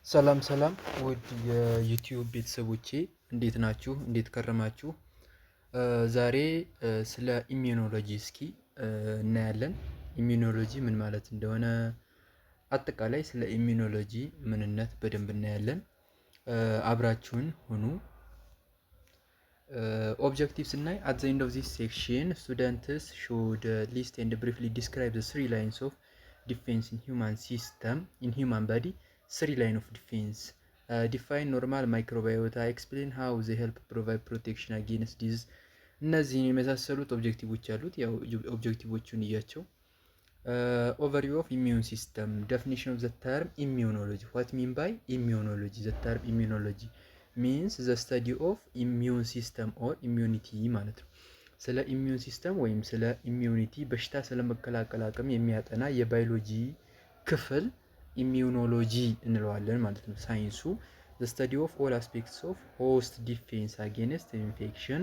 ሰላም ሰላም ውድ የዩቲዩብ ቤተሰቦቼ እንዴት ናችሁ? እንዴት ከረማችሁ? ዛሬ ስለ ኢሚዩኖሎጂ እስኪ እናያለን። ኢሚዩኖሎጂ ምን ማለት እንደሆነ አጠቃላይ ስለ ኢሚዩኖሎጂ ምንነት በደንብ እናያለን። አብራችሁን ሁኑ። ኦብጀክቲቭ ስናይ at the end of this section students should list and briefly describe the three lines of defense in human body. Three line of defense. Define normal microbiota, explain how they help provide protection against disease. እነዚህን የመሳሰሉት ኦብጀክቲቮች አሉት። ያው ኦብጀክቲቮቹን እያቸው። Overview of immune system. Definition of the term immunology. What mean by immunology? The term immunology means the study of immune system or immunity ማለት ነው። ስለ ኢሚዩን ሲስተም ወይም ስለ ኢሚዩኒቲ በሽታ ስለመከላከል አቅም የሚያጠና የባዮሎጂ ክፍል ኢሚዩኖሎጂ እንለዋለን ማለት ነው። ሳይንሱ the study of all aspects of host defense against infection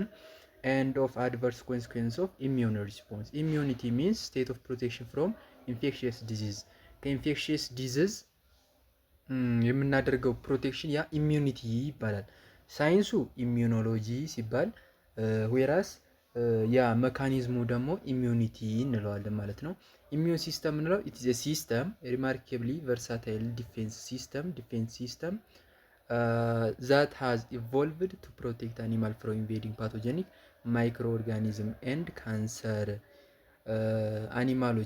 and of adverse consequences of immune response. Immunity means state of protection from infectious disease. ከኢንፌክሽየስ ዲዚዝ የምናደርገው ፕሮቴክሽን ያ ኢሚዩኒቲ ይባላል። ሳይንሱ ኢሚዩኖሎጂ ሲባል ዌራስ ያ መካኒዝሙ ደግሞ ኢሚዩኒቲ እንለዋለን ማለት ነው። ኢሚዩን ሲስተም እንለው ኢት ኢዝ ኤ ሲስተም ሪማርኬብሊ ቨርሳታይል ዲፌንስ ሲስተም that has evolved to protect animal from invading pathogenic microorganism and cancer. አኒማል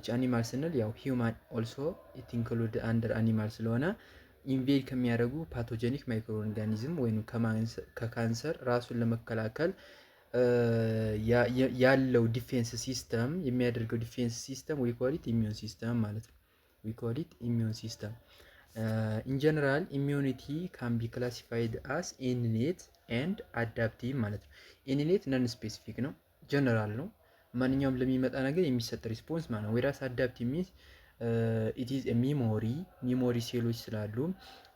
ስንል ያው ሂውማን ኦልሶ ኢት ኢንክሉድ አንደር አኒማል ስለሆነ ኢንቬድ ከሚያደርጉ ፓቶጀኒክ ማይክሮ ኦርጋኒዝም ወይም ከካንሰር ራሱን ለመከላከል ያለው ዲፌንስ ሲስተም የሚያደርገው ዲፌንስ ሲስተም ዊ ኮል ኢት ኢሚዩን ሲስተም ማለት ነው። ዊ ኮል ኢት ኢሚዩን ሲስተም። ኢን ጀነራል ኢሚዩኒቲ ካን ቢ ክላሲፋይድ አስ ኢንኔት ኤንድ አዳፕቲቭ ማለት ነው። ኢንኔት ነን ስፔሲፊክ ነው፣ ጀነራል ነው። ማንኛውም ለሚመጣ ነገር የሚሰጥ ሪስፖንስ ማለት ነው። ወይራስ አዳፕቲቭ ሚንስ ኢት ኢዝ ሚሞሪ ሴሎች ስላሉ፣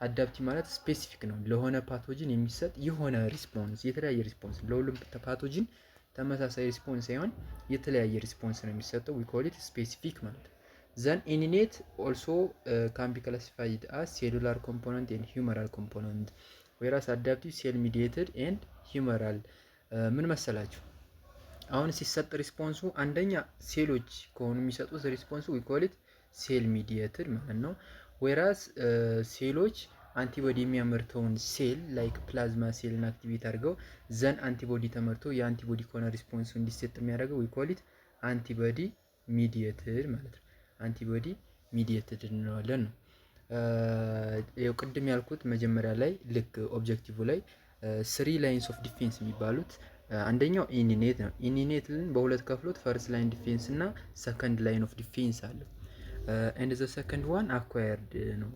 አዳፕቲቭ ማለት ስፔሲፊክ ነው። ለሆነ ፓቶጂን የሚሰጥ የሆነ ሪስፖንስ፣ የተለያየ ሪስፖንስ። ለሁሉም ፓቶጂን ተመሳሳይ ሪስፖንስ ሳይሆን የተለያየ ሪስፖንስ ነው የሚሰጠው። ዊ ኮል ኢት ስፔሲፊክ ማለት ነው። ዘን ኢንኔት ኦልሶ ካን ቢ ክላሲፋይድ አስ ሴሉላር ኮምፖነንት ኤንድ ሂውመራል ኮምፖነንት። ወይራስ አዳፕቲቭ ሴል ሚዲየትድ ኤንድ ሂውመራል። ምን መሰላችሁ? አሁን ሲሰጥ ሪስፖንሱ አንደኛ ሴሎች ከሆኑ የሚሰጡት ሪስፖንሱ ዊ ኮል ኢት ሴል ሚዲየትድ ማለት ነው። ወይራስ ሴሎች አንቲቦዲ የሚያመርተውን ሴል ላይክ ፕላዝማ ሴልን አክቲቬት አድርገው ዘን አንቲቦዲ ተመርቶ የአንቲቦዲ ከሆነ ሪስፖንሱ እንዲሰጥ የሚያደርገው ዊ ኮል ኢት አንቲቦዲ ሚዲየትድ ማለት ነው። አንቲቦዲ ሚዲየትድ እንለዋለን ነው። ያው ቅድም ያልኩት መጀመሪያ ላይ ልክ ኦብጀክቲቭ ላይ ስሪ ላይንስ ኦፍ ዲፌንስ የሚባሉት አንደኛው ኢኒኔት ነው። ኢኒኔትን በሁለት ከፍሎት ፈርስት ላይን ዲፌንስ እና ሰከንድ ላይን ኦፍ ዲፌንስ አለው። ኤንድ ዘ ሰከንድ ዋን አኳየርድ ነው።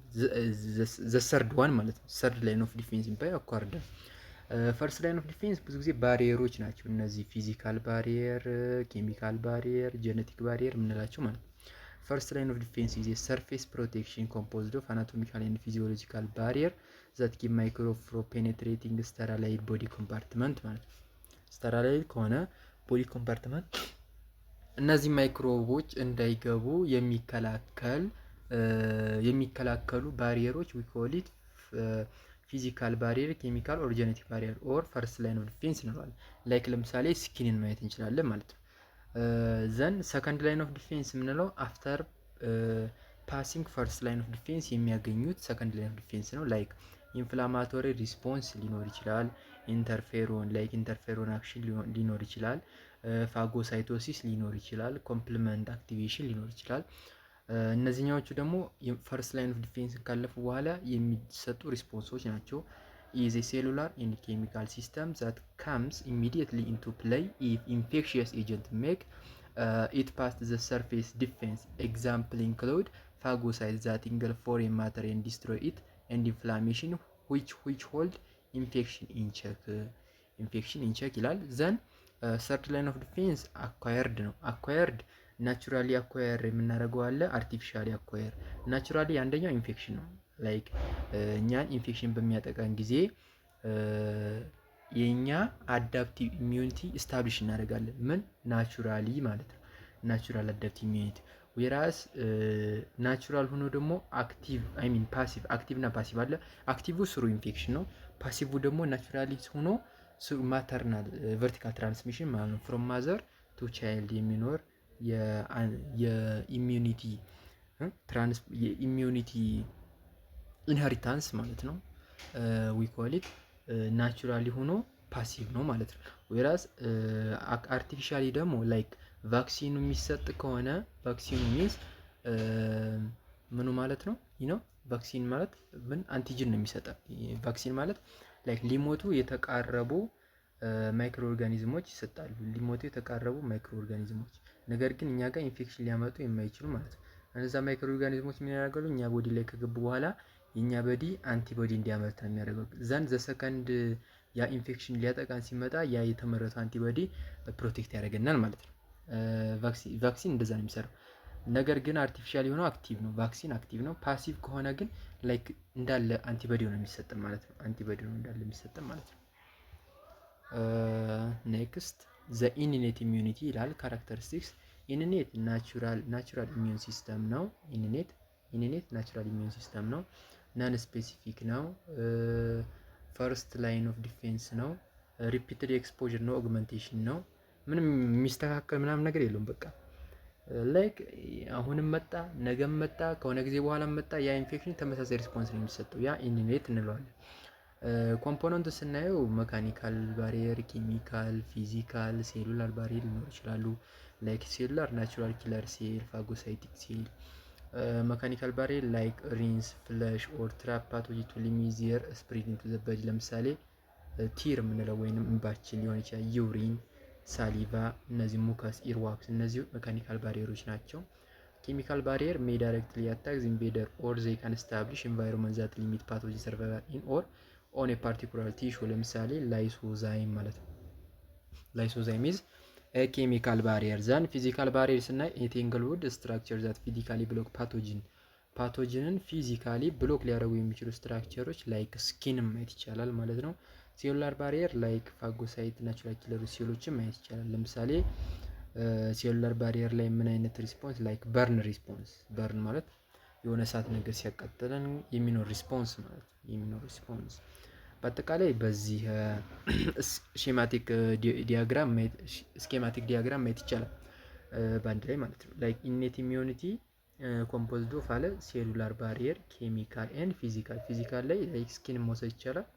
ዘ ሰርድ ዋን ማለት ነው። ሰርድ ላይን ኦፍ ዲፌንስ የሚባለው አኳየርድ ነው። ፈርስት ላይን ኦፍ ዲፌንስ ብዙ ጊዜ ባሪየሮች ናቸው። እነዚህ ፊዚካል ባሪየር፣ ኬሚካል ባሪየር፣ ጄኔቲክ ባሪየር የምንላቸው ማለት ነው። ፈርስት ላይን ኦፍ ዲፌንስ ኢዝ ሰርፌስ ፕሮቴክሽን ኮምፖዝድ ኦፍ አናቶሚካል ኤንድ ፊዚዮሎጂካል ባሪየር ዛት ጊቭ ማይክሮ ፔኔትሬቲንግ ስተራላይድ ቦዲ ኮምፓርትመንት ማለት ነው። ስተራላይድ ከሆነ ቦዲ ኮምፓርትመንት እነዚህ ማይክሮቦች እንዳይገቡ የሚከላከሉ ባሪየሮች ዊ ኮል ኢት ፊዚካል ባሪየር፣ ኬሚካል ኦር ጄኔቲክ ባሪየር ኦር ፈርስት ላይን ኦፍ ዲፌንስ እንለዋለን። ላይክ ለምሳሌ ስኪንን ማየት እንችላለን ማለት ነው። ዘን ሰከንድ ላይን ኦፍ ዲፌንስ የምንለው አፍተር ፓሲንግ ፈርስት ላይን ኦፍ ዲፌንስ የሚያገኙት ሰከንድ ላይን ኦፍ ዲፌንስ ነው። ላይክ ኢንፍላማቶሪ ሪስፖንስ ሊኖር ይችላል። ኢንተርፌሮን አክሽን ሊኖር ይችላል። ፋጎሳይቶሲስ ሊኖር ይችላል። ኮምፕሊመንት አክቲቬሽን ሊኖር ይችላል። እነዚህኛዎቹ ደግሞ ፈርስት ላይን ኦፍ ዲፌንስ ካለፉ በኋላ የሚሰጡ ሪስፖንሶች ናቸው። is a cellular and chemical system that comes immediately into play if infectious agent make it past the surface defense. Example include phagocytes that engulf foreign matter and destroy it, and inflammation which hold infection in check ይላል። ዘን ሰርድ ላይን ኦፍ ዲፌንስ አኳየርድ ነው። አኳየርድ ናቹራሊ አኳየር የምናደርገው አለ፣ አርቲፊሻሊ አኳየር። ናቹራሊ አንደኛው ኢንፌክሽን ነው። ላይክ እኛን ኢንፌክሽን በሚያጠቃን ጊዜ የኛ አዳፕቲቭ ኢሚዩኒቲ ስታብሊሽ እናደርጋለን። ምን ናቹራሊ ማለት ነው። ናቹራል አዳፕቲቭ ኢሚዩኒቲ ዌራስ ናቹራል ሆኖ ደግሞ አክቲቭ አይ ሚን ፓሲቭ አክቲቭ እና ፓሲቭ አለ። አክቲቭ ስሩ ኢንፌክሽን ነው። ፓሲቭ ደግሞ ናቹራሊ ሆኖ ስሩ ማተርናል ቨርቲካል ትራንስሚሽን ማለት ነው። ፍሮም ማዘር ቱ ቻይልድ የሚኖር የኢሚዩኒቲ ኢንሄሪታንስ ማለት ነው። ዊ ኮል ኢት ናቹራሊ ሆኖ ፓሲቭ ነው ማለት ነው። ዌራስ አርቲፊሻሊ ደግሞ ላይክ ቫክሲኑ የሚሰጥ ከሆነ ቫክሲኑ ሚንስ ምኑ ማለት ነው ነው ቫክሲን ማለት ምን አንቲጅን ነው የሚሰጠ። ቫክሲን ማለት ላይክ ሊሞቱ የተቃረቡ ማይክሮ ኦርጋኒዝሞች ይሰጣሉ። ሊሞቱ የተቃረቡ ማይክሮ ኦርጋኒዝሞች ነገር ግን እኛ ጋር ኢንፌክሽን ሊያመጡ የማይችሉ ማለት ነው። እነዛ ማይክሮ ኦርጋኒዝሞች ምን ያደርጋሉ? እኛ ቦዲ ላይ ከገቡ በኋላ የእኛ ቦዲ አንቲቦዲ እንዲያመርት ነው የሚያደርገው። ዘንድ ዘሰከንድ ያ ኢንፌክሽን ሊያጠቃን ሲመጣ ያ የተመረቱ አንቲቦዲ ፕሮቴክት ያደርገናል ማለት ነው። ቫክሲን እንደዛ ነው የሚሰራው። ነገር ግን አርቲፊሻል የሆነው አክቲቭ ነው። ቫክሲን አክቲቭ ነው። ፓሲቭ ከሆነ ግን ላይክ እንዳለ አንቲቦዲ ነው የሚሰጠን ማለት ነው። አንቲቦዲ ነው እንዳለ የሚሰጠን ማለት ነው። ኔክስት ዘ ኢንኔት ኢሚዩኒቲ ይላል። ካራክተሪስቲክስ ኢንኔት ናቹራል ኢሚዩን ሲስተም ነው። ኢንኔት ናቹራል ኢሚዩን ሲስተም ነው። ናን ስፔሲፊክ ነው። ፈርስት ላይን ኦፍ ዲፌንስ ነው። ሪፒትድ ኤክስፖዥር ነው። ኦግመንቴሽን ነው። ምንም የሚስተካከል ምናምን ነገር የለውም። በቃ ላይክ አሁንም መጣ ነገም መጣ ከሆነ ጊዜ በኋላ መጣ ያ ኢንፌክሽን ተመሳሳይ ሪስፖንስ ነው የሚሰጠው። ያ ኢንኔት እንለዋለን። ኮምፖነንቱ ስናየው መካኒካል ባሪየር፣ ኬሚካል፣ ፊዚካል፣ ሴሉላር ባሪየር ሊኖሩ ይችላሉ። ላይክ ሴሉላር ናቹራል ኪለር ሴል፣ ፋጎሳይቲክ ሴል። መካኒካል ባሪየር ላይክ ሪንስ፣ ፍለሽ ኦር ትራፕ ፓቶጂ ቱ ሊሚት ዜር ስፕሪድ ኢንቱ ዘ ቦዲ። ለምሳሌ ቲር የምንለው ወይንም እንባችን ሊሆን ይችላል። ዩሪን፣ ሳሊቫ፣ እነዚህ ሙከስ፣ ኢርዋክስ እነዚህ መካኒካል ባሪየሮች ናቸው። ኬሚካል ባሪየር ሜይ ዳይሬክትሊ አታክ ዘ ኢንቬደር ኦር ዘይ ካን ስታብሊሽ ኤንቫይሮንመንት ዛት ሊሚት ፓቶጂ ሰርቫይቫል ኢን ኦር ኦን ኤ ፓርቲኩላር ቲሹ። ለምሳሌ ላይሶዛይም ማለት ነው። ላይሶዛይም ኢዝ ኤ ኬሚካል ባሪየር። ዛን ፊዚካል ባሪየር ስናይ ኢንቴንግልውድ ስትራክቸር ዛት ፊዚካሊ ብሎክ ፓቶጂንን ፊዚካሊ ብሎክ ሊያደርጉ የሚችሉ ስትራክቸሮች ላይክ ስኪንም ማየት ይቻላል ማለት ነው። ሴሉላር ባሪየር ላይክ ፋጎሳይት ናቹራል ኪለር ሴሎችን ማየት ይቻላል። ለምሳሌ ሴሉላር ባሪየር ላይ ምን አይነት ሪስፖንስ ላይክ በርን ሪስፖንስ። በርን ማለት የሆነ እሳት ነገር ሲያቃጥለን የሚኖር ሪስፖንስ ማለት ነው። የሚኖር ሪስፖንስ በአጠቃላይ በዚህ ስኬማቲክ ዲያግራም ማየት ይቻላል በአንድ ላይ ማለት ነው። ላይክ ኢኔት ኢሚዩኒቲ ኮምፖዝድ ኦፍ አለ ሴሉላር ባሪየር፣ ኬሚካል ኤንድ ፊዚካል። ፊዚካል ላይ ላይክ ስኪን መውሰድ ይቻላል።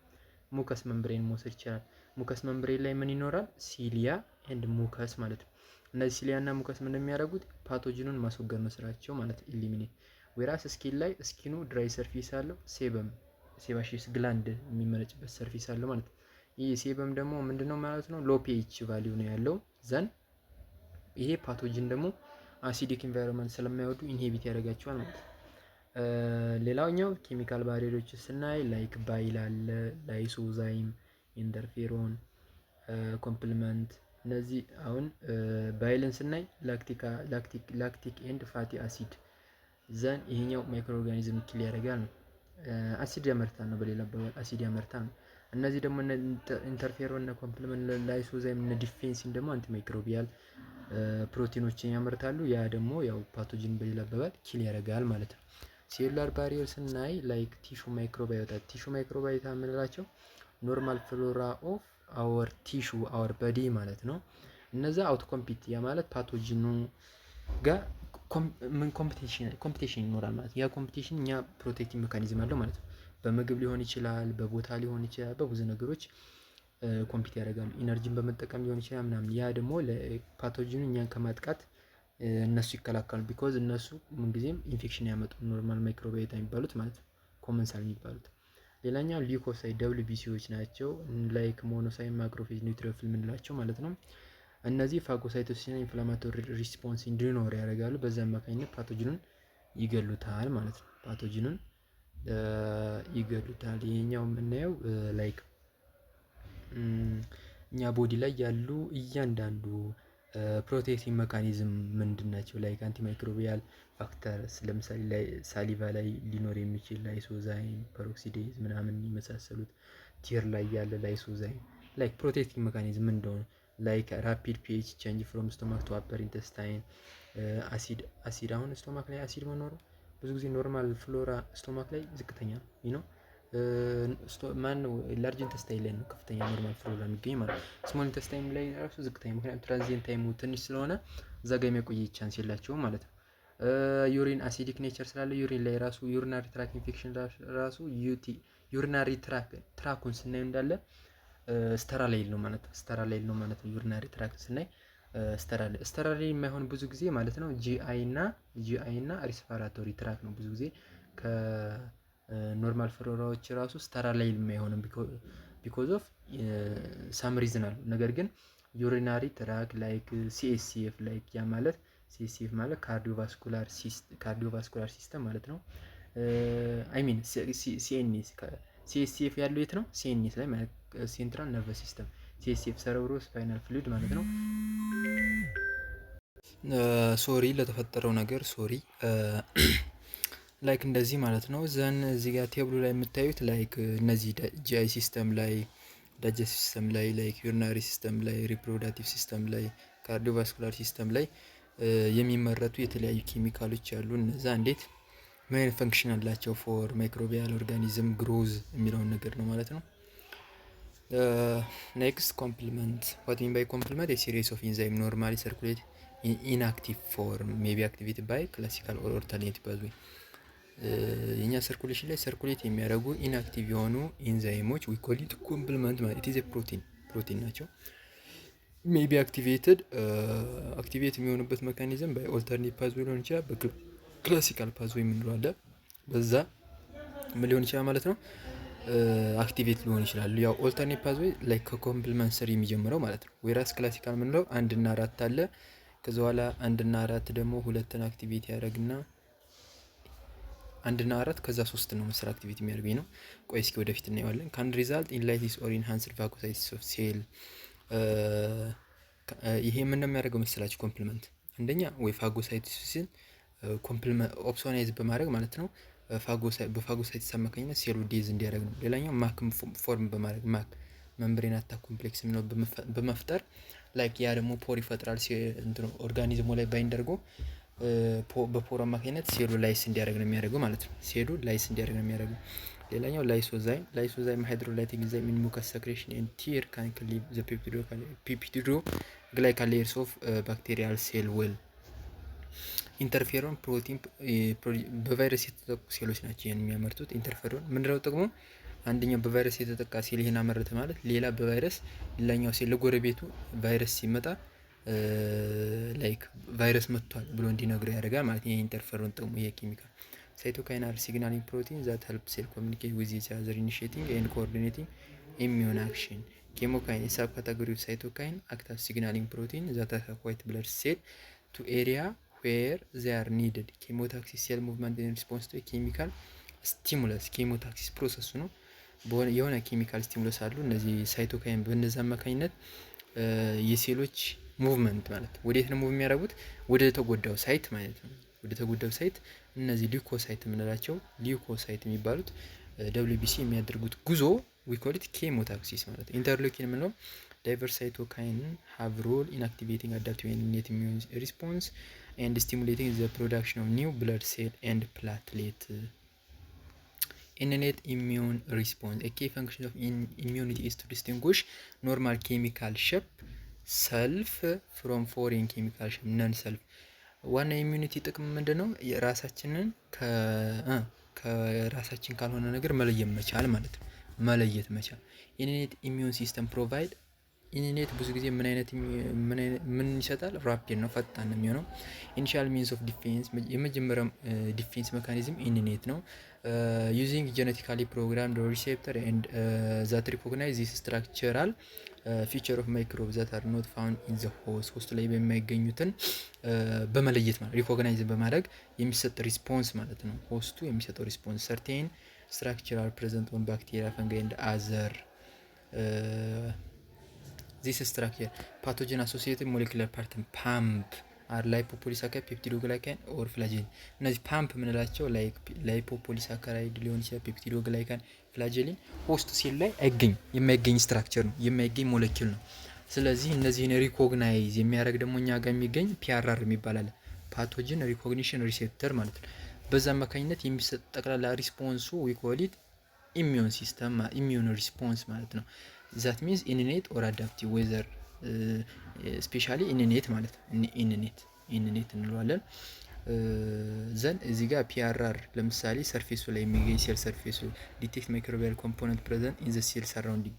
ሙከስ መምብሬን መውሰድ ይቻላል። ሙከስ መምብሬን ላይ ምን ይኖራል? ሲሊያ ኤንድ ሙከስ ማለት ነው። እነዚህ ሲሊያ እና ሙከስ ምን እንደሚያደርጉት ፓቶጂኑን ማስወገድ ነው ስራቸው ማለት ኢሊሚኔት። ዌራስ ስኪን ላይ ስኪኑ ድራይ ሰርፊስ አለው። ሴባሺየስ ግላንድ የሚመነጭበት ሰርፊስ አለው ማለት ነው። ይህ ሴበም ደግሞ ምንድነው ማለት ነው? ሎ ፒኤች ቫልዩ ነው ያለው። ዘን ይሄ ፓቶጂን ደግሞ አሲዲክ ኢንቫይሮንመንት ስለማይወዱ ኢንሂቢት ያደርጋቸዋል ማለት ነው። ሌላኛው ኬሚካል ባሪየሮች ስናይ ላይክ ባይል አለ፣ ላይሶዛይም፣ ኢንተርፌሮን፣ ኮምፕሊመንት። እነዚህ አሁን ባይልን ስናይ ላክቲክ ኤንድ ፋቲ አሲድ። ዘን ይሄኛው ማይክሮ ኦርጋኒዝም ኪል ያደርጋል ነው። አሲድ ያመርታል ነው፣ በሌላ አባባል አሲድ ያመርታል ነው። እነዚህ ደግሞ ኢንተርፌሮን እና ኮምፕሊመንት፣ ላይሶዛይም እና ዲፌንሲን ደግሞ አንቲ ማይክሮቢያል ፕሮቲኖችን ያመርታሉ። ያ ደግሞ ያው ፓቶጂን በሌላ አባባል ኪል ያደርጋል ማለት ነው። ሴሉላር ባሪየር ስናይ ላይክ ቲሹ ማይክሮባዮታ የምንላቸው ኖርማል ፍሎራ ኦፍ አወር ቲሹ አወር በዲ ማለት ነው። እነዛ አውት ኮምፒት ያ ማለት ፓቶጂኑ ጋር ኮምፒቴሽን ይኖራል ማለት። ያ ኮምፒቴሽን እኛ ፕሮቴክቲቭ ሜካኒዝም አለው ማለት ነው። በምግብ ሊሆን ይችላል፣ በቦታ ሊሆን ይችላል፣ በብዙ ነገሮች ኮምፒት ያደርጋሉ። ኢነርጂን በመጠቀም ሊሆን ይችላል ምናምን። ያ ደግሞ ለፓቶጂኑ እኛን ከማጥቃት እነሱ ይከላከሉ። ቢኮዝ እነሱ ምንጊዜም ኢንፌክሽን ያመጡ ኖርማል ማይክሮባዮታ የሚባሉት ማለት ነው፣ ኮመንሳል የሚባሉት። ሌላኛው ሊኮሳይት WBCዎች ናቸው። ላይክ ሞኖሳይት፣ ማክሮፌጅ፣ ኒውትሮፊል የምንላቸው ማለት ነው። እነዚህ ፋጎሳይቶሲስና ኢንፍላማቶሪ ሪስፖንስ እንዲኖር ያደርጋሉ። በዛ አማካኝነት ፓቶጂኑን ይገሉታል ማለት ነው። ፓቶጂኑን ይገሉታል። ይሄኛው የምናየው ላይክ እኛ ቦዲ ላይ ያሉ እያንዳንዱ ፕሮቴክቲቭ ሜካኒዝም ምንድን ናቸው? ላይክ አንቲ ማይክሮቢያል ፋክተርስ ለምሳሌ ላይ ሳሊቫ ላይ ሊኖር የሚችል ላይሶዛይም፣ ፐሮክሲዴዝ ምናምን የመሳሰሉት። ቲር ላይ ያለ ላይሶዛይም ላይክ ፕሮቴክቲቭ ሜካኒዝም እንደሆነ ላይክ ራፒድ ፒኤች ቼንጅ ፍሮም ስቶማክ ቱ አፐር ኢንተስታይን፣ አሲድ አሁን ስቶማክ ላይ አሲድ መኖሩ ብዙ ጊዜ ኖርማል ፍሎራ ስቶማክ ላይ ዝቅተኛ ነው። ማን ነው ላርጅ ኢንተስታይን ላይ ነው ከፍተኛ ኖርማል ፍሎራ የሚገኝ ማለት ነው። ስሞል ኢንተስታይን ላይ ራሱ ዝቅተኛ፣ ምክንያቱም ትራንዚየንት ታይሙ ትንሽ ስለሆነ እዛ ጋር የመቆየት ቻንስ የላቸውም ማለት ነው። ዩሪን አሲዲክ ኔቸር ስላለ ዩሪን ላይ ራሱ ዩሪናሪ ትራክ ኢንፌክሽን ራሱ ዩሪናሪ ትራኩን ስናይ እንዳለ ስተራላይል ነው ማለት ነው። ስተራላይል ነው ማለት ነው። ዩሪናሪ ትራክ ስናይ ስተራላይል የማይሆን ብዙ ጊዜ ማለት ነው ጂአይ እና ሪስፓራቶሪ ትራክ ነው ብዙ ጊዜ ከኖርማል ፍሎራዎች ራሱ ስተራላይል የማይሆንም ቢኮዝ ኦፍ ሳም ሪዝን አሉ። ነገር ግን ዩሪናሪ ትራክ ላይክ ሲኤስሲኤፍ ላይክ ያ ማለት ሲኤስሲኤፍ ማለት ካርዲዮቫስኩላር ሲስተም ማለት ነው። አይ ሚን ሲኤንኤስ ሲኤስሲኤፍ ያለው የት ነው? ሲኤንኤስ ላይ ማለት ሴንትራል ነርቨስ ሲስተም፣ ሲኤስሲኤፍ ሰረብሮ ስፓይናል ፍሉይድ ማለት ነው። ሶሪ ለተፈጠረው ነገር ሶሪ። ላይክ እንደዚህ ማለት ነው። ዘን እዚህ ጋር ቴብሉ ላይ የምታዩት ላይክ እነዚህ ጂአይ ሲስተም ላይ፣ ዳይጀስቲቭ ሲስተም ላይ፣ ላይክ ዩሪናሪ ሲስተም ላይ፣ ሪፕሮዳክቲቭ ሲስተም ላይ፣ ካርዲዮቫስኩላር ሲስተም ላይ የሚመረቱ የተለያዩ ኬሚካሎች አሉ። እነዛ እንዴት ምን አይነት ፈንክሽን አላቸው ፎር ማይክሮቢያል ኦርጋኒዝም ግሮዝ የሚለውን ነገር ነው ማለት ነው። ኔክስት ኮምፕሊመንት ዋት ሚን ባይ ኮምፕሊመንት ኤ ሲሪስ ኦፍ ኢንዛይም ኖርማሊ ሰርኩሌት ኢንአክቲቭ ፎርም ሜይ ቢ አክቲቬትድ ባይ ክላሲካል ኦር ኦልተርኔቲቭ ፓዝዌይ። የኛ ሰርኩሌሽን ላይ ሰርኩሌት የሚያደርጉ ኢንአክቲቭ የሆኑ ኢንዛይሞች ዊ ኮል ኢት ኮምፕሊመንት ማለት ኢዝ ፕሮቲን ናቸው። ሜይ ቢ አክቲቬት የሚሆኑበት ሜካኒዝም ባይ ኦልተርኔቲቭ ፓዝዌይ ሊሆን ይችላል፣ በክላሲካል ፓዝዌይ የምንለው አለ። በዛ ምን ሊሆን ይችላል ማለት ነው አክቲቬት ሊሆን ይችላል። ያው ኦልተርኔቲቭ ፓዝዌይ ላይ ከኮምፕሊመንት ስር የሚጀምረው ማለት ነው። ወይራስ ክላሲካል የምንለው 1 እና 4 አለ። ከዛ በኋላ 1 እና 4 ደግሞ 2ን አክቲቬት ያደርግና 1 እና 4 ከዛ 3 ነው መሰል አክቲቬት የሚያደርገኝ ነው። ቆይ እስኪ ወደፊት እናየዋለን። ካን ሪዛልት ኢን ላይሲስ ኦር ኢንሃንስድ ፋጎሳይቶሲስ ኦፍ ሴል። ይሄ ምን ነው የሚያደርገው መሰላችሁ? ኮምፕሊመንት አንደኛ ወይ ፋጎሳይቶሲስን ኮምፕሊመንት ኦፕሶናይዝ በማድረግ ማለት ነው። በፋጎሳይቶሲስ አማካኝነት ሴሉ ዴዝ እንዲያደርግ ነው። ሌላኛው ማክ ፎርም በማድረግ ማክ መምብሬን አታክ ኮምፕሌክስ ነው በመፍጠር ላይክ ያ ደግሞ ፖር ይፈጥራል። እንትኑ ኦርጋኒዝሙ ላይ ባይንደርጎ በፖር አማካኝነት ሴሉ ላይስ እንዲያደርግ ነው የሚያደርገው ማለት ነው። ሴሉ ላይስ እንዲያደርግ ነው የሚያደርገው። ሌላኛው ላይሶዛይም ሃይድሮላይቲክ ኢንዛይም ኢን ሙከስ ሰክሬሽን ኤንድ ቲር ካን ክሊቭ ዘ ፔፕቲዶግላይካል ሌየርስ ኦፍ ባክቴሪያል ሴል ዌል። ኢንተርፌሮን ፕሮቲን በቫይረስ የተጠቁ ሴሎች ናቸው ይህን የሚያመርቱት። ኢንተርፌሮን ምንድነው ጥቅሙ? አንደኛው በቫይረስ የተጠቃ ሴል ይሄን አመረተ ማለት ሌላ በቫይረስ ሌላኛው ሴል ለጎረቤቱ ቫይረስ ሲመጣ ላይክ ቫይረስ መጥቷል ብሎ እንዲነግረው ያደርጋል ማለት ነው። ኢንተርፌሮን ጥቅሙ ይሄ ኬሚካል። ሳይቶካይን አር ሲግናሊንግ ፕሮቲን ዛት ሄልፕ ሴል ኮሚኒኬት ዊዝ ኢች አዘር ኢኒሺዬቲንግ ኤንድ ኮኦርዲኔቲንግ ኢሚዩን አክሽን። ኬሞካይን ሳብ ካታጎሪ ኦፍ ሳይቶካይን አክት አስ ሲግናሊንግ ፕሮቲን ዛት አታክ ዋይት ብለድ ሴል ቱ ኤሪያ ዌር ዜ አር ኒድድ። ኬሞታክሲስ ሴል ሙቭመንት ኢን ሪስፖንስ ቱ ኬሚካል ስቲሙለስ። ኬሞታክሲስ ፕሮሰሱ ነው። የሆነ ኬሚካል ስቲሙለስ አሉ እነዚህ ሳይቶካይን፣ በእነዚህ አማካኝነት የሴሎች ሙቭመንት ማለት ወዴት ነው ሙቭ የሚያደርጉት? ወደ ተጎዳው ሳይት ማለት ነው። ወደ ተጎዳው ሳይት እነዚህ ሊኮሳይት የምንላቸው ሊኮሳይት የሚባሉት WBC የሚያደርጉት ጉዞ ዊ ኮል ኢት ኬሞታክሲስ ማለት ነው። ኢንተርሎኪን የምንለው ዳይቨርስ ሳይቶካይን ሃቭ ሮል ኢን አክቲቬቲንግ አዳፕቲቭ ኢኔት ኢሚዩን ሪስፖንስ ኤንድ ስቲሙሌቲንግ ዘ ፕሮዳክሽን ኦፍ ኒው ብለድ ሴል ኤንድ ፕላትሌት። Innate immune response. A key function of immunity is to distinguish normal chemical shape self from foreign chemical shape non-self. ዋና ኢሚዩኒቲ ጥቅም ምንድነው? የራሳችንን ከራሳችን ካልሆነ ነገር መለየት መቻል ማለት ነው። መለየት መቻል። innate immune system provide ኢኒኔት ብዙ ጊዜ ምን ይሰጣል? ራፒድ ነው፣ ፈጣን ነው የሚሆነው። ኢኒሺያል ሚንስ ኦፍ ዲፌንስ የመጀመሪያው ዲፌንስ ሜካኒዝም ኢኒኔት ነው። ዩዚንግ ጄኔቲካሊ ፕሮግራምድ ሪሴፕተር ኤንድ ዛት ሪኮግናይዝ ዚስ ስትራክቸራል ፊቸር ኦፍ ማይክሮብ ዛት አር ኖት ፋውንድ ኢን ዘ ሆስት ላይ በማይገኙትን በመለየት ማለት ሪኮግናይዝ በማድረግ የሚሰጥ ሪስፖንስ ማለት ነው። ሆስቱ የሚሰጠው ሪስፖንስ ሰርቴን ስትራክቸራል ፕሬዘንት ኦን ባክቴሪያ ፈንጋይ ኤንድ አዘር ዚስ ስትራክቸር ፓቶጀን አሶሲኤትድ ሞሌኩላር ፓርትን ፓምፕ አር ላይፖፖሊሳካራይድ ፔፕቲዶግላይካን ኦር ፍላጀሊን። እነዚህ ፓምፕ የምንላቸው ላይፖፖሊሳካራይድ ሊሆን ይችላል፣ ፔፕቲዶግላይካን፣ ፍላጀሊን ሆስት ሴል ላይ የማይገኝ ስትራክቸር ነው፣ የማይገኝ ሞሌኪል ነው። ስለዚህ እነዚህን ሪኮግናይዝ የሚያደርግ ደግሞ እኛ ጋር የሚገኝ ፒአርአር የሚባል አለ። ፓቶጅን ሪኮግኒሽን ሪሴፕተር ማለት ነው። በዛ አማካኝነት የሚሰጥ ጠቅላላ ሪስፖንሱ ዊ ኮል ኢት ኢሚዩን ሲስተም ኢሚዩን ሪስፖንስ ማለት ነው። ዛት ሚንስ ኢንኔት ኦር አዳፕቲቭ ዌዘር ስፔሻሊ ኢንኔት ማለት ነው። ኢንኔት እንለዋለን። ዘን እዚህ ጋር ፒአርአር ለምሳሌ ሰርፌሱ ላይ የሚገኝ ሴል ሰርፌሱ ዲቴክት ማይክሮቢያል ኮምፖነንት ፕሬዘንት ኢን ዘ ሴል ሰራውንዲንግ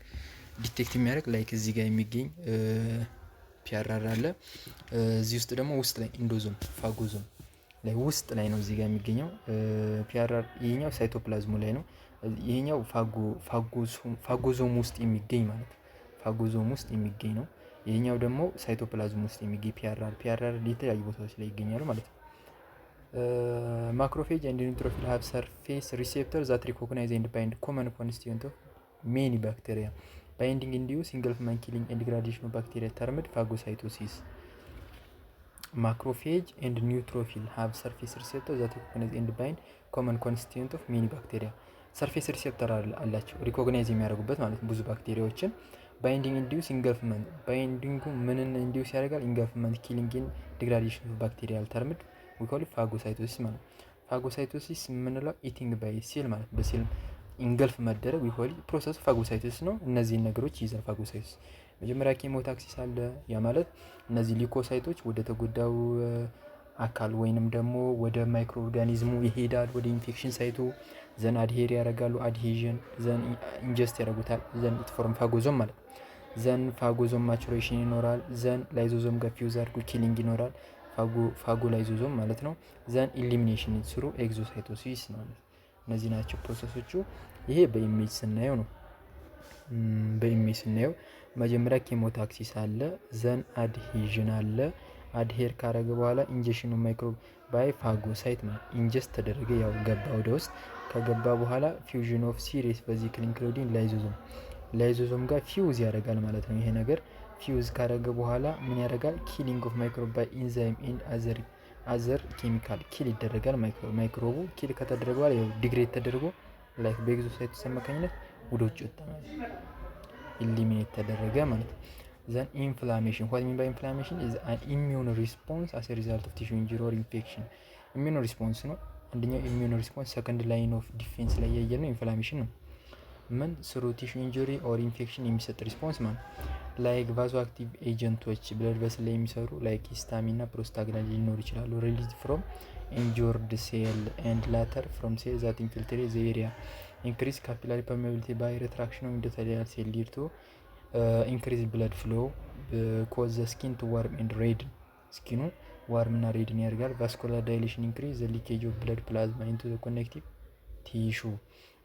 ዲቴክት የሚያደርግ ላይክ እዚህ ጋር የሚገኝ ፒአርአር አለ። እዚህ ውስጥ ደግሞ ውስጥ ላይ ኢንዶዞም ፋጎዞም ላይ ውስጥ ላይ ነው እዚህ ጋር የሚገኘው ፒአርአር። ይሄኛው ሳይቶፕላዝሙ ላይ ነው። ይሄኛው ፋጎዞም ውስጥ የሚገኝ ማለት ነው። ፋጎዞም ውስጥ የሚገኝ ነው። ይሄኛው ደግሞ ሳይቶፕላዝም ውስጥ የሚገኝ ፒአርአር የተለያዩ ቦታዎች ላይ ይገኛሉ ማለት ነው። ማክሮፌጅ ኤንድ ኒውትሮፊል ሃቭ ሰርፌስ ሪሴፕተር ዛት ሪኮግናይዝ ኤንድ ባይንድ ኮመን ኮንስቲትዩንት ኦፍ ሜኒ ባክቴሪያ ባይንዲንግ ኢንዲዩስ ኢንገልፍመንት ኪሊንግ ኤንድ ግራዲሽን ኦፍ ባክቴሪያ ተርምድ ፋጎሳይቶሲስ። ማክሮፌጅ ኤንድ ኒውትሮፊል ሃቭ ሰርፌስ ሪሴፕተር ዛት ሪኮግናይዝ ኤንድ ባይንድ ኮመን ኮንስቲትዩንት ኦፍ ሜኒ ባክቴሪያ ሰርፌስ ሪሴፕተር አላቸው ሪኮግናይዝ የሚያደርጉበት ማለት ነው ብዙ ባክቴሪያዎችን። ባይንዲንግ ኢንዲዩስ ኢንገልፍመንት ባይንዲንጉ ምንን ኢንዲዩስ ያደርጋል? ኢንገልፍመንት ኪሊንግ ኤንድ ዲግራዴሽን ኦፍ ባክቴሪያል ተርምድ ዊ ኮል ፋጎሳይቶሲስ ማለት ነው። ፋጎሳይቶሲስ የምንለው ኢቲንግ ባይ ሴል ማለት በሴል ኢንገልፍ መደረግ ዊ ኮል ፕሮሰሱ ፋጎሳይቶሲስ ነው። እነዚህን ነገሮች ይይዛል ፋጎሳይቶሲስ። መጀመሪያ ኬሞታክሲስ አለ። ያ ማለት እነዚህ ሊኮሳይቶች ወደ ተጎዳው አካል ወይንም ደግሞ ወደ ማይክሮ ኦርጋኒዝሙ ይሄዳል ወደ ኢንፌክሽን ሳይቱ ዘን አድሄር ያደርጋሉ። አድሄዥን ዘን ኢንጀስት ያደርጉታል። ዘን ኢትፎርም ፋጎዞም ማለት ዘን ፋጎዞም ማቹሬሽን ይኖራል። ዘን ላይዞዞም ጋር ፊውዝ አድርጎ ኪሊንግ ይኖራል። ፋጎ ላይዞዞም ማለት ነው። ዘን ኢሊሚኔሽን ስሩ ኤግዞሳይቶሲስ ነው። እነዚህ ናቸው ፕሮሰሶቹ። ይሄ በኢሜጅ ስናየው ነው። በኢሜጅ ስናየው መጀመሪያ ኬሞታክሲስ አለ። ዘን አድሄዥን አለ። አድሄር ካረገ በኋላ ኢንጀክሽኑ ማይክሮ ባይ ፋጎሳይት ነው። ኢንጀስት ተደረገ ያው ገባ ወደ ውስጥ። ከገባ በኋላ ፊውዥን ኦፍ ሲሪየስ ቬሲክል ኢንክሉዲንግ ላይዞዞም ጋር ፊውዝ ያደርጋል ማለት ነው። ይሄ ነገር ፊውዝ ካረገ በኋላ ምን ያደርጋል? ኪሊንግ ኦፍ ማይክሮብ ባይ ኢንዛይም ኤንድ አዘር ኬሚካል ኪል ይደረጋል። ማይክሮቡ ኪል ከተደረገ በኋላ ያው ዲግሬድ ተደርጎ ላይክ በኤግዞሳይቶስ አማካኝነት ወደ ውጭ ወጣ ማለት ነው። ኢሊሚኔት ተደረገ ማለት ነው። ዘን ኢንፍላሜሽን ዋት ሚን ባይ ኢንፍላሜሽን ኢዝ አን ኢሚዩን ሪስፖንስ አስ ኤ ሪዛልት ኦፍ ቲሹ ኢንጁሪ ኦር ኢንፌክሽን። ኢሚዩን ሪስፖንስ ነው አንደኛው ኢሚዩን ሪስፖንስ። ሰከንድ ላይን ኦፍ ዲፌንስ ላይ ያየነው ኢንፍላሜሽን ነው። ምን ስሩ ቲሹ ኢንጁሪ ኦር ኢንፌክሽን የሚሰጥ ሪስፖንስ ማለት ላይክ ቫዞ አክቲቭ ኤጀንቶች ብለድ ቨስል ላይ የሚሰሩ ላይክ ሂስታሚን እና ፕሮስታግላንዲን ሊኖሩ ይችላሉ። ሪሊዝ ፍሮም ኢንጁርድ ሴል ኤንድ ላተር ፍሮም ሴል ዛት ኢንፊልትሬት ዘ ኤሪያ ኢንክሪዝ ካፒላሪ ፐርሜቢሊቲ ባይ ሪትራክሽን ኦፍ ኢንዶቴሊያል ሴል ሊድ ቱ ኢንክሪዝ ብለድ ፍሎ ኮዝ ዘ ስኪን ቱ ዋርም ኤንድ ሬድን ስኪኑ ዋርም እና ሬድን ያደርጋል። ቫስኩላር ዳይሌሽን ኢንክሪዝ ዘ ሊኬጅ ኦፍ ብለድ ፕላዝማ ኢንቱ ዘ ኮኔክቲቭ ቲሹ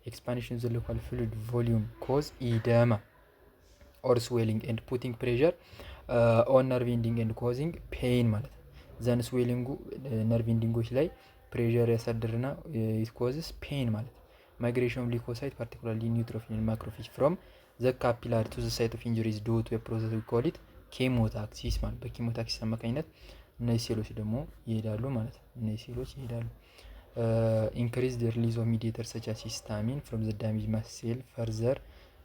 ኤክስፓንሽን ዘ ሎካል ፍሉድ ቮሊዩም ኮዝ ኢደማ ኦር ስዌሊንግ ኤንድ ፑቲንግ ፕሬዠር ኦን ነርቭ ኢንዲንግ ኤንድ ኮዚንግ ፔይን ማለት ነው። ዘን ስዌሊንጉ ነርቭ ኢንዲንጎች ላይ ፕሬዠር ያሳድርና ኢት ኮዝስ ፔይን ማለት ነው። ማይግሬሽን ኦፍ ሊኮሳይት ፓርቲኩላርሊ ኒውትሮፊል ኤንድ ማክሮፌጅ ፍሮም ዘ ካፒላሪ ቱ ዘ ሳይት ኦፍ ኢንጁሪስ ዱ ቱ ኤ ፕሮሰስ ዊ ኮል ኢት ኬሞታክሲስ ማለት በኬሞታክሲስ አማካኝነት እነዚህ ሴሎች ደግሞ ይሄዳሉ ማለት ነው። እነዚህ ሴሎች ይሄዳሉ። ኢንክሪዝ ዘ ሪሊዝ ኦፍ ሚዲየተር ሰች አስ ሂስታሚን ፍሮም ዘ ዳሜጅ ማስ ሴል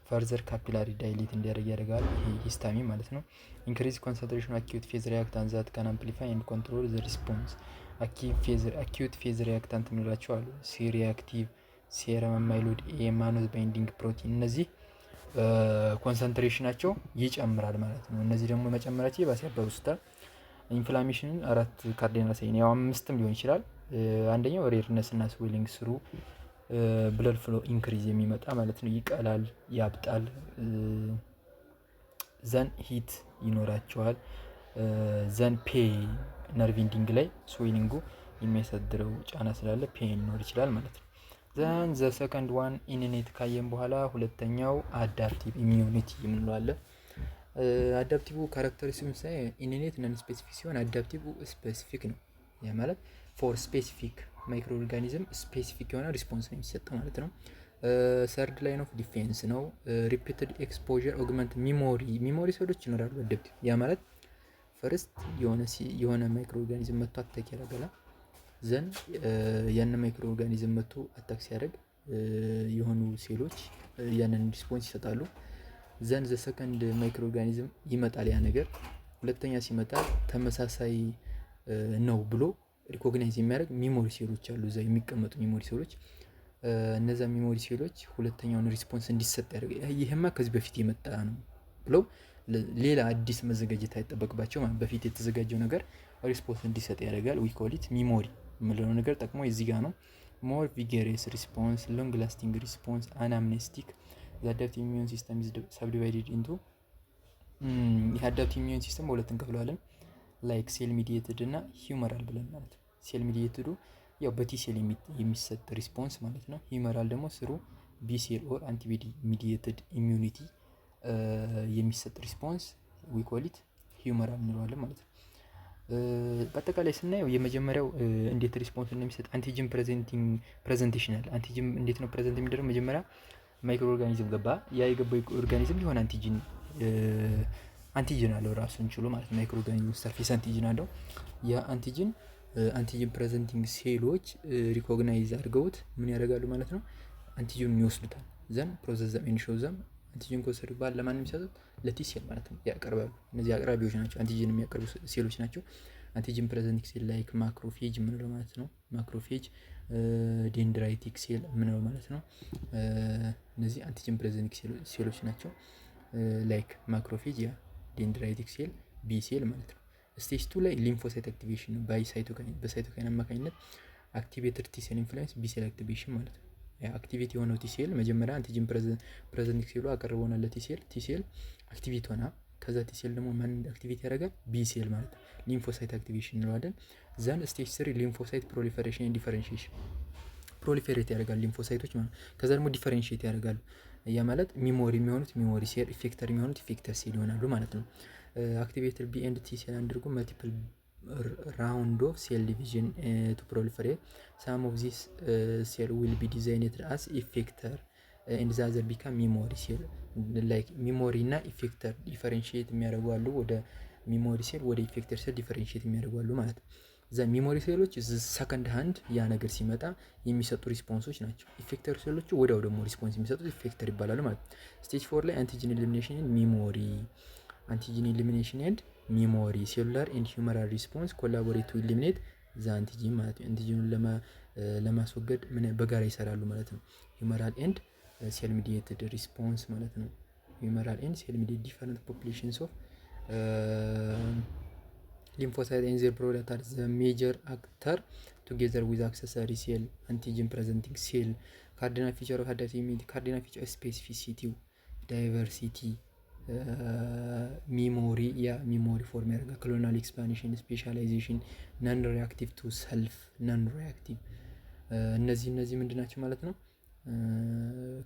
ፈርዘር ካፒላሪ ዳይሌት እንዲያደርግ ያደርጋል። ይሄ ሂስታሚን ማለት ነው። ኢንክሪዝ ኮንሰንትሬሽን አኪዩት ፌዝ ሪያክታንት ዛት ካን አምፕሊፋይ ኤንድ ኮንትሮል ዘ ሪስፖንስ። አኪዩት ፌዝ ሪያክታንት እንላቸው አሉ። ሲ ሪአክቲቭ፣ ሴረም አማይሎይድ፣ ኤማኖዝ ባይንዲንግ ፕሮቲን እነዚህ ኮንሰንትሬሽናቸው ይጨምራል ማለት ነው። እነዚህ ደግሞ መጨመራቸው ይባስ ያባብሱታል። ኢንፍላሜሽንን 4 ካርዲናል ሳይን ያው 5ም ሊሆን ይችላል። አንደኛው ሬድነስ እና ስዌሊንግ ስሩ ብለድ ፍሎ ኢንክሪዝ የሚመጣ ማለት ነው። ይቀላል፣ ያብጣል። ዘን ሂት ይኖራቸዋል። ዘን ፔን ነርቭ ኢንዲንግ ላይ ስዌሊንጉ የሚያሳድረው ጫና ስላለ ፔን ሊኖር ይችላል ማለት ነው። ዘን ዘ ሰከንድ ዋን ኢንኔት ካየን በኋላ ሁለተኛው አዳፕቲቭ ኢሚዩኒቲ የምንለው። አዳፕቲቭ ካራክተሪስቲክስ ሳይ ኢንኔት ነን ስፔሲፊክ ሲሆን አዳፕቲቭ ስፔሲፊክ ነው። ያ ማለት ፎር ስፔሲፊክ ማይክሮ ኦርጋኒዝም ስፔሲፊክ የሆነ ሪስፖንስ ነው የሚሰጠው ማለት ነው። ሰርድ ላይን ኦፍ ዲፌንስ ነው። ሪፒትድ ኤክስፖዠር ኦግመንት ሚሞሪ ሴሎች ይኖራሉ አዳፕቲቭ። ያ ማለት ፈርስት የሆነ ማይክሮ ኦርጋኒዝም መጥቶ አታክ ያደርጋል። ዘን ያን ማይክሮ ኦርጋኒዝም መጥቶ አታክ ሲያደርግ የሆኑ ሴሎች ያንን ሪስፖንስ ይሰጣሉ። ዘን ዘ ሰከንድ ማይክሮ ኦርጋኒዝም ይመጣል። ያ ነገር ሁለተኛ ሲመጣ ተመሳሳይ ነው ብሎ ሪኮግናይዝ የሚያደርግ ሚሞሪ ሴሎች አሉ፣ እዛ የሚቀመጡ ሚሞሪ ሴሎች። እነዛ ሚሞሪ ሴሎች ሁለተኛውን ሪስፖንስ እንዲሰጥ ያደርጋል። ይህማ ከዚህ በፊት የመጣ ነው ብለው ሌላ አዲስ መዘጋጀት አይጠበቅባቸው ማለት በፊት የተዘጋጀው ነገር ሪስፖንስ እንዲሰጥ ያደርጋል። ዊ ኮል ኢት ሚሞሪ የምንለው ነገር ጠቅሞ እዚህ ጋር ነው። ሞር ቪገሪየስ ሪስፖንስ፣ ሎንግ ላስቲንግ ሪስፖንስ፣ አናምኔስቲክ። ዘ አዳፕቲቭ ኢሚዩን ሲስተም ኢዝ ሰብዲቫይድድ ኢንቱ ይህ አዳፕቲቭ ኢሚዩን ሲስተም በሁለት እንከፍለዋለን። ላይክ ሴል ሚዲየትድ እና ሂውመራል ብለን ማለት ነው። ሴል ሚዲየትዱ ያው በቲ ሴል የሚሰጥ ሪስፖንስ ማለት ነው። ሂውመራል ደግሞ ስሩ ቢ ሴል ኦር አንቲቦዲ ሚዲየትድ ኢሚዩኒቲ የሚሰጥ ሪስፖንስ ዊ ኮል ኢት ሂውመራል እንለዋለን ማለት ነው። በአጠቃላይ ስናየው የመጀመሪያው እንዴት ሪስፖንስ እንደሚሰጥ አንቲጅን ፕሬዘንቴሽን አለ። አንቲጅን እንዴት ነው ፕሬዘንት የሚደረግ? መጀመሪያ ማይክሮ ኦርጋኒዝም ገባ። ያ የገባው ኦርጋኒዝም ሊሆን አንቲጅን አለው ራሱን ችሎ ማለት ነው። ማይክሮ ኦርጋኒዝም ሰርፌስ አንቲጅን አለው። ያ አንቲጅን ፕሬዘንቲንግ ሴሎች ሪኮግናይዝ አድርገውት ምን ያደርጋሉ ማለት ነው? አንቲጅኑን ይወስዱታል። ዘን ፕሮሰስ ዘም ኤንድ ሾው ዘም አንቲጅን ከወሰዱ በኋላ ለማን የሚሰጡት? ለቲ ሴል ማለት ነው ያቀርባሉ። እነዚህ አቅራቢዎች ናቸው፣ አንቲጅን የሚያቀርቡ ሴሎች ናቸው። አንቲጅን ፕሬዘንቲንግ ሴል ላይክ ማክሮፌጅ የምንለው ማለት ነው። ማክሮፌጅ፣ ዴንድራይቲክ ሴል የምንለው ማለት ነው። እነዚህ አንቲጅን ፕሬዘንቲንግ ሴሎች ናቸው። ላይክ ማክሮፌጅ፣ ያ ዴንድራይቲክ ሴል፣ ቢ ሴል ማለት ነው። ስቴጅ 2 ላይ ሊምፎሳይት አክቲቬሽን ነው። በሳይቶካይን አማካኝነት አክቲቬትድ ቲ ሴል ኢንፍሉዌንስ ቢ ሴል አክቲቬሽን ማለት ነው። አክቲቬት የሆነው ቲ ሴል መጀመሪያ አንቲጅን ፕሬዘንቲንግ ሴሉ አቀርቦናል ለቲ ሴል አክቲቬት ሆና፣ ከዛ ቲ ሴል ደግሞ ማን አክቲቬት ያደርጋል? ቢ ሴል ማለት ነው። ሊምፎሳይት አክቲቬሽን እንለዋለን። ዘን ስቴጅ 3 ሊምፎሳይት ፕሮሊፈሬሽን ኤንድ ዲፈረንሺዬሽን፣ ፕሮሊፌሬት ያደርጋል ሊምፎሳይቶች ማለት ነው። ከዛ ደግሞ ዲፈረንሺዬት ያደርጋሉ። ያ ማለት ሚሞሪ የሚሆኑት ሚሞሪ ሴል፣ ኢፌክተር የሚሆኑት ኢፌክተር ሴል ይሆናሉ ማለት ነው። አክቲቬትድ ቢ ኤንድ ቲ ሴል አድርጎ መልቲፕል round of cell division to proliferate. Some of these cell will be designed as effector and the other become memory cell. like memory እና effector differentiate የሚያደርጉ አሉ። ወደ memory cell ወደ effector cell differentiate የሚያደርጉ አሉ ማለት ነው። ዘ memory ሴሎች ሰከንድ ሃንድ ያ ነገር ሲመጣ የሚሰጡ ሪስፖንሶች ናቸው። ኢፌክተር ሴሎቹ ወዲያው ደግሞ ሪስፖንስ የሚሰጡት ኢፌክተር ይባላሉ ማለት ነው። ስቴጅ 4 ላይ አንቲጂን ኤሊሚኔሽን ሚሞሪ አንቲጂን ኤሊሚኔሽን ኤንድ ሚሞሪ ሴሉላር ኤንድ ሂውመራል ሪስፖንስ ኮላቦሬት ቱ ኤሊሚኔት ዘ አንቲጂን ማለት ነው። አንቲጂኑን ለማስወገድ በጋራ ይሰራሉ ማለት ነው። ሂውመራል ኤንድ ሴል ሚዲየትድ ሪስፖንስ ማለት ነው። ሂውመራል ኤንድ ሴል ሚዲየትድ ዲፈረንት ፖፑሌሽንስ ኦፍ lymphocyte and their product are the major actor together with accessory cell antigen presenting cell. Cardinal feature of adaptive immunity, cardinal feature specificity, diversity, memory, memory form ያደርጋል። clonal expansion, specialization, non reactive to self, non reactive እነዚህ ምንድን ናቸው ማለት ነው?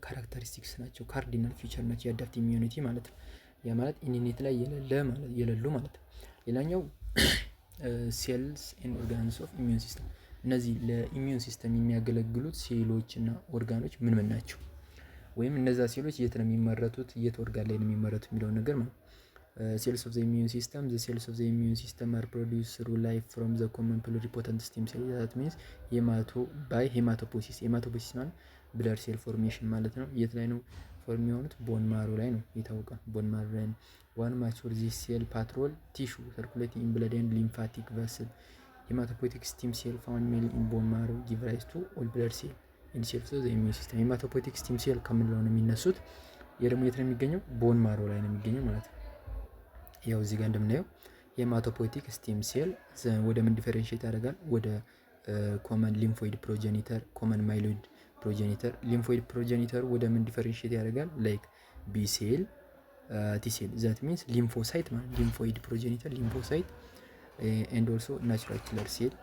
ካራክተሪስቲክስ ናቸው፣ ካርዲናል ፊቸር ናቸው የአዳፕቲቭ ኢሚዩኒቲ ማለት ነው። ያ ማለት ኢኒኔት ላይ የሌሉ ማለት ነው። ሌላኛው ሴልስ ኤንድ ኦርጋንስ ኦፍ ኢሚዩን ሲስተም፣ እነዚህ ለኢሚዩን ሲስተም የሚያገለግሉት ሴሎች እና ኦርጋኖች ምን ናቸው? ወይም እነዛ ሴሎች የት ነው የሚመረቱት፣ የት ኦርጋን ላይ ነው የሚመረቱት የሚለውን ነገር ማለት ሴልስ ኦፍ ዘ ኢሚዩን ሲስተም ዘ ሴልስ ኦፍ ዘ ኢሚዩን ሲስተም አር ፕሮዲውስድ ትሩ ላይፍ ፍሮም ዘ ኮመን ፕሉሪፖተንት ስቴም ሴል ዛት ሚንስ ሄማቶፖሲስ። ሄማቶፖሲስ ማለት ብለድ ሴል ፎርሜሽን ማለት ነው። የት ላይ ነው ፎርም የሆኑት? ቦን ማሮ ላይ ነው ይታወቃል። ቦን ማሮ ላይ ነው። ዋን ማቹር ዚስ ሴል ፓትሮል ቲሹ ሰርኩሌቲንግ ኢን ብለድ ኤንድ ሊምፋቲክ ቨስል ሄማቶፖቲክ ስቲም ሴል ፋውንድ ሜንሊ ኢን ቦን ማሮ ጊቭ ራይዝ ቱ ኦል ብለድ ሴል ኢን ሴልስ ኦፍ ዘ ኢሚዩን ሲስተም። ሄማቶፖቲክ ስቲም ሴል ከምንለው ነው የሚነሱት። የደግሞ የት ነው የሚገኘው? ቦን ማሮ ላይ ነው የሚገኘው ማለት ነው። ያው እዚህ ጋር እንደምናየው ሄማቶፖቲክ ስቲም ሴል ወደ ምን ዲፈረንሺየት ያደርጋል? ወደ ኮመን ሊምፎይድ ፕሮጀኒተር፣ ኮመን ማይሎይድ ፕሮጀኒተር። ሊምፎይድ ፕሮጀኒተር ወደ ምን ዲፈረንሺየት ያደርጋል? ላይክ ቢ ሴል፣ ቲ ሴል ዛት ሚንስ ሊምፎሳይት ማለት ሊምፎይድ ፕሮጀኒተር ሊምፎሳይት ኤንድ ኦልሶ ናቹራል ኪለር ሴል